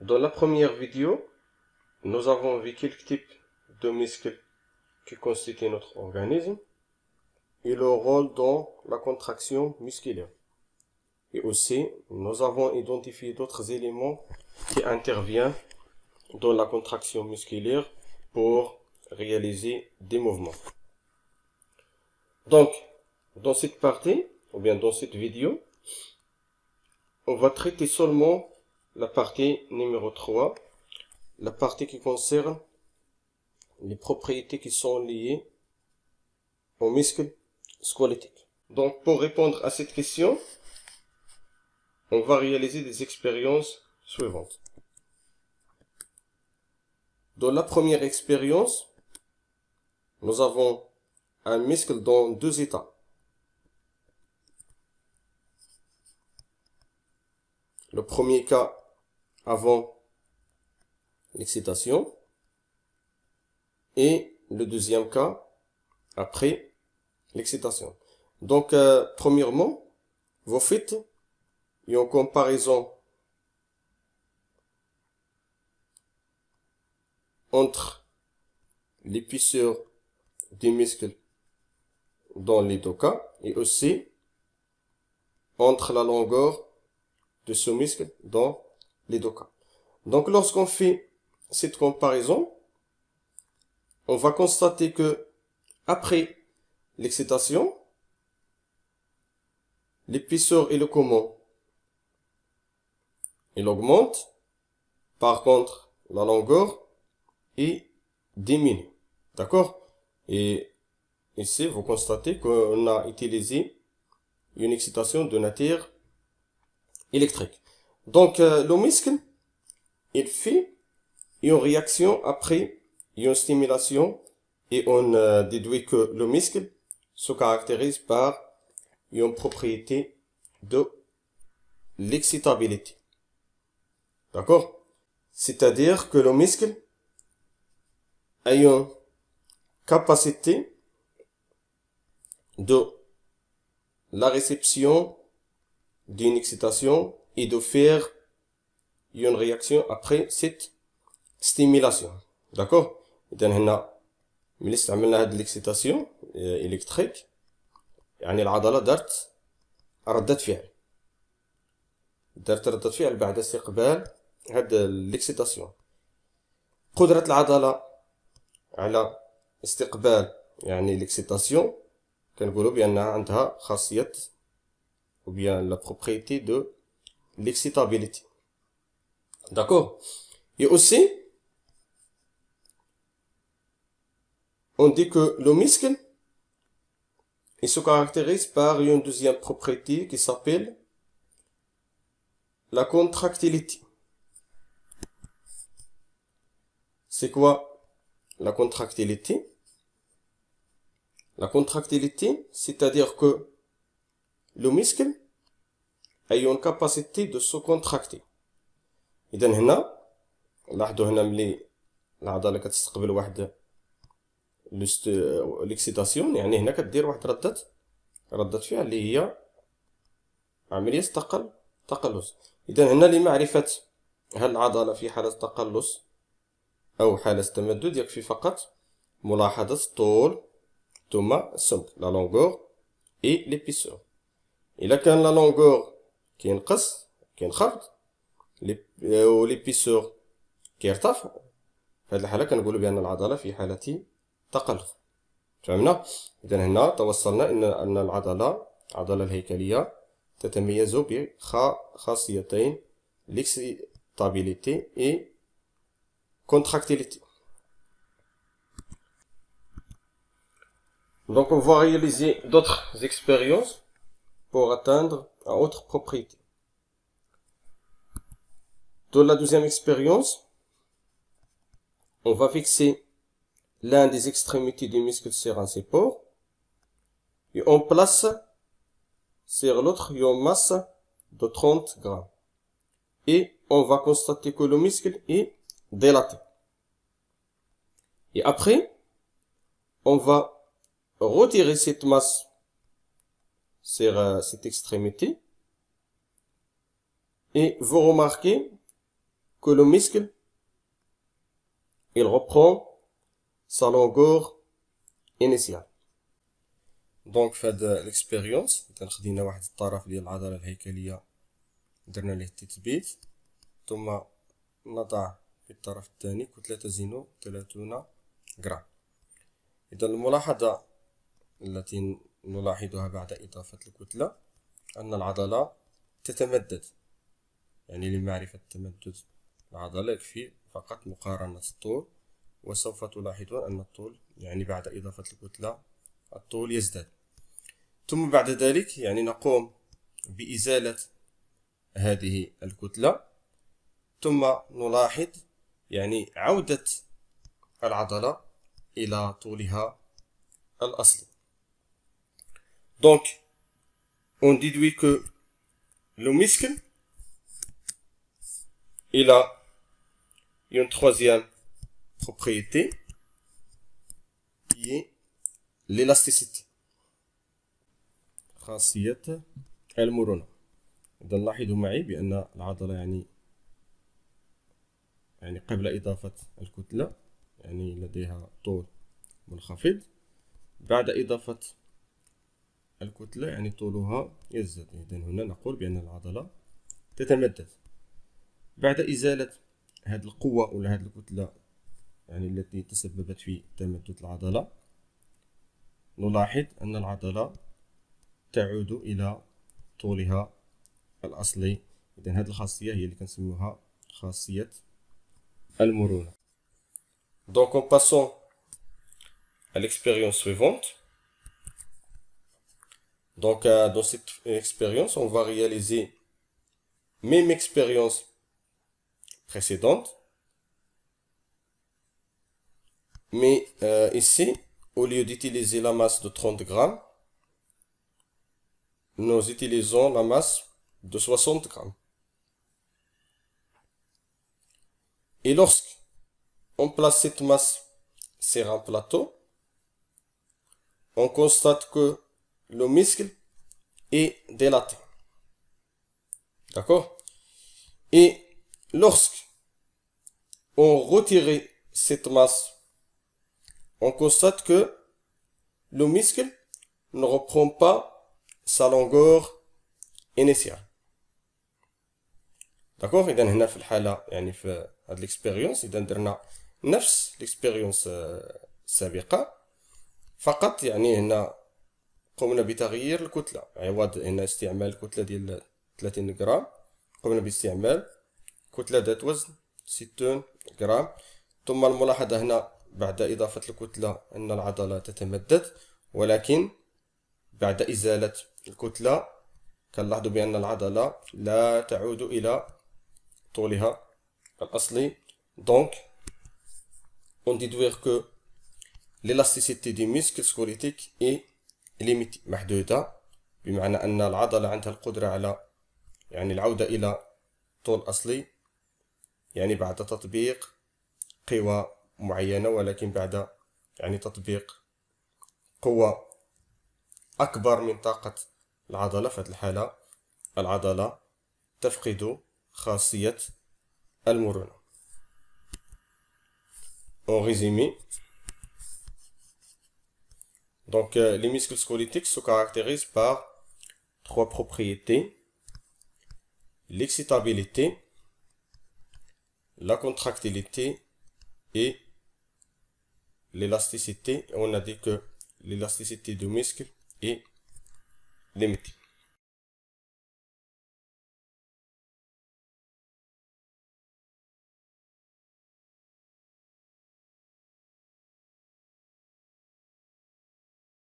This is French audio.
Dans la première vidéo, nous avons vu quelques types de muscles qui constituent notre organisme et leur rôle dans la contraction musculaire. Et aussi, nous avons identifié d'autres éléments qui interviennent dans la contraction musculaire pour réaliser des mouvements. Donc, dans cette partie, ou bien dans cette vidéo, on va traiter seulement la partie numéro 3, la partie qui concerne les propriétés qui sont liées aux muscles squelettiques. Donc, pour répondre à cette question, on va réaliser des expériences suivantes. Dans la première expérience, nous avons un muscle dans deux états. Le premier cas avant l'excitation et le deuxième cas après l'excitation. Donc, premièrement, vous faites une comparaison entre l'épaisseur des muscles dans les deux cas et aussi entre la longueur de ce muscle dans les deux cas. Donc, lorsqu'on fait cette comparaison, on va constater que après l'excitation, l'épaisseur et le comment, il augmente. Par contre, la longueur est diminue. D'accord? Et ici, vous constatez qu'on a utilisé une excitation de nature électrique. Donc, le muscle, il fait une réaction après une stimulation et on déduit que le muscle se caractérise par une propriété de l'excitabilité. D'accord? C'est-à-dire que le muscle a une capacité de la réception d'une excitation et de faire une réaction après cette stimulation. D'accord? إذن هنا من استعملنا هذه الاكسيتاسيون إلكتريك يعني العضلة دارت ردة فعل بعد استقبال هذا الاكسيتاسيون. قدرة العضلة على استقبال يعني الاكسيتاسيون كنقولوا بأنها عندها خاصية ou bien la propriété de l'excitabilité. D'accord? Et aussi, on dit que le muscle, il se caractérise par une deuxième propriété qui s'appelle la contractilité. C'est quoi la contractilité? La contractilité, c'est-à-dire que le muscle a une capacité de se contracter. إذن هنا لاحظوا هنا ملي العضلة كتستقبل واحد الاكسيتاسيون يعني هنا كدير واحد ردة فعل اللي هي عملية تقلص. إذن هنا لمعرفة هل العضلة في حالة تقلص أو حالة تمدد يكفي فقط ملاحظة الطول ثم السمك la longueur et l'épaisseur. إلا كان la longueur كينقص كينخفض و l'épaisseur كيرتفع في هذه الحالة كنقولوا بأن العضلة في حالة تقلص. فهمنا؟ إذن هنا توصلنا أن العضلة الهيكلية تتميز بخاصيتين l'excitabilité et contractilité. Donc on va réaliser d'autres expériences pour atteindre à autre propriété. Dans la deuxième expérience, on va fixer l'un des extrémités du muscle sur un support et on place sur l'autre une masse de 30 grammes. Et on va constater que le muscle est dilaté. Et après, on va retirer cette masse sur cette extrémité et vous remarquez que le muscle, il reprend sa longueur initiale. دونك في هاد الاكسبيريونس اذا خدينا واحد الطرف ديال العضله الهيكليه درنا ليه التثبيت، ثم نضع في الطرف الثاني كتله تزن 30 غرام. اذا الملاحظه التي نلاحظها بعد اضافه الكتله ان العضله تتمدد، يعني لمعرفه تمدد العضله يكفي فقط مقارنه الطول، وسوف تلاحظون ان الطول يعني بعد اضافه الكتله الطول يزداد. ثم بعد ذلك يعني نقوم بإزالة هذه الكتلة، ثم نلاحظ يعني عودة العضلة إلى طولها الأصلي. Donc, on déduit que le muscle, il a une troisième propriété qui est l'élasticité. خاصية المرونة. إذا لاحظوا معي بأن العضلة يعني قبل إضافة الكتلة يعني لديها طول منخفض، بعد إضافة الكتلة يعني طولها يزداد. إذا هنا نقول بأن العضلة تتمدد. بعد إزالة هذه القوة ولا هذه الكتلة يعني التي تسببت في تمدد العضلة، نلاحظ أن العضلة تعود إلى طولها الأصلي. إذا هذه الخاصية هي اللي كنسميوها خاصية المرونة. Donc en passant à l'expérience suivante. Donc dans cette expérience, on va réaliser même expérience précédente, mais ici, au lieu d'utiliser la masse de 30 grammes, nous utilisons la masse de 60 grammes. Et lorsqu'on place cette masse sur un plateau, on constate que le muscle est dilaté. D'accord? Et lorsqu'on retire cette masse, on constate que le muscle ne reprend pas sa longueur initiale. D'accord? إذا هنا في الحالة يعني في هاد l'expérience إذا درنا نفس l'expérience السابقة، فقط يعني هنا قمنا بتغيير الكتلة. عوض هنا استعمال الكتلة ديال 30 غرام قمنا باستعمال كتلة ذات وزن 60 غرام. ثم الملاحظة هنا بعد إضافة الكتلة أن العضلة تتمدد، ولكن بعد إزالة الكتلة كنلاحظوا بأن العضلة لا تعود إلى طولها الأصلي. Donc, on déduit que l'élasticité du muscle squelettique est limitée محدودة، بمعنى أن العضلة عندها القدرة على يعني العودة إلى طول أصلي، يعني بعد تطبيق قوى معينة، ولكن بعد يعني تطبيق قوة أكبر من طاقة العضلة. في هذه الحالة العضلة تفقد خاصية المرونة. En résumé, donc les muscles squelettiques se caractérisent par trois propriétés: l'excitabilité, la contractilité et l'élasticité. On a dit que l'élasticité du muscle est limitée.